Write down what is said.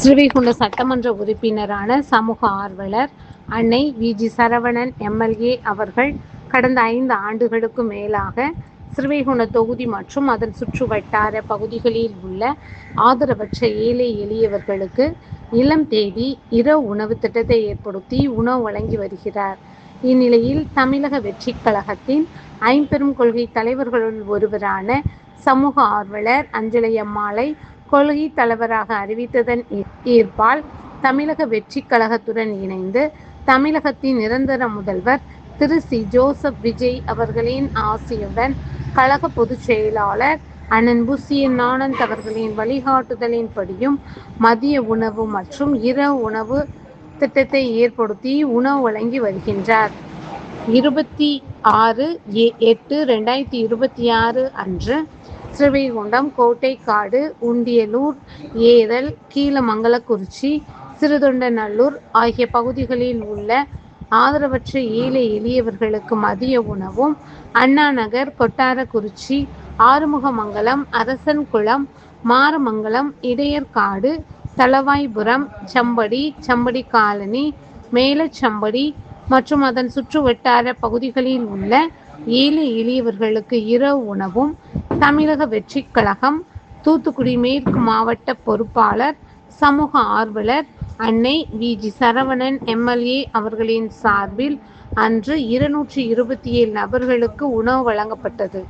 ஸ்ரீவைகுண்ட சட்டமன்ற உறுப்பினரான சமூக ஆர்வலர் அன்னை வி.ஜி. சரவணன் எம்.எல்.ஏ. அவர்கள் கடந்த 5 ஆண்டுகளுக்கு மேலாக ஸ்ரீவைகுண்ட தொகுதி மற்றும் அதன் சுற்றுவட்டார பகுதிகளில் உள்ள ஆதரவற்ற ஏழை எளியவர்களுக்கு இல்லம் தேடி இரவு உணவு திட்டத்தை ஏற்படுத்தி உணவு வழங்கி வருகிறார். இந்நிலையில் தமிழக வெற்றிக் கழகத்தின் ஐம்பெரும் கொள்கை தலைவர்களுள் ஒருவரான சமூக ஆர்வலர் அஞ்சலையம்மாளை கொள்கை தலைவராக அறிவித்ததன் ஏற்பால் தமிழக வெற்றிக் கழகத்துடன் இணைந்து தமிழகத்தின் நிரந்தர முதல்வர் திரு சி. ஜோசப் விஜய் அவர்களின் ஆசியுடன் கழக பொதுச் செயலாளர் அண்ணன் புசியன் ஆனந்த் அவர்களின் வழிகாட்டுதலின்படியும் மதிய உணவு மற்றும் இரவு உணவு திட்டத்தை ஏற்படுத்தி உணவு வழங்கி வருகின்றார். 26/8/2026 அன்று ஸ்ரீவைகுண்டம், கோட்டைக்காடு, உண்டியலூர், ஏரல், கீழமங்கலக்குறிச்சி, சிறுதொண்டநல்லூர் ஆகிய பகுதிகளில் உள்ள ஆதரவற்ற ஏழை எளியவர்களுக்கு மதிய உணவும், அண்ணாநகர், கொட்டாரக்குறிச்சி, ஆறுமுகமங்கலம், அரசன்குளம், மாரமங்கலம், இடையர்காடு, தளவாய்புரம், சம்படி, சம்படி காலனி, மேலச்சம்படி மற்றும் அதன் சுற்றுவட்டார பகுதிகளில் உள்ள ஏழை எளியவர்களுக்கு இரவு உணவும் தமிழக வெற்றிக் கழகம் தூத்துக்குடி மேற்கு மாவட்ட பொறுப்பாளர் சமூக ஆர்வலர் அன்னை வி.ஜி. சரவணன் எம்.எல்.ஏ. அவர்களின் சார்பில் அன்று 227 நபர்களுக்கு உணவு வழங்கப்பட்டது.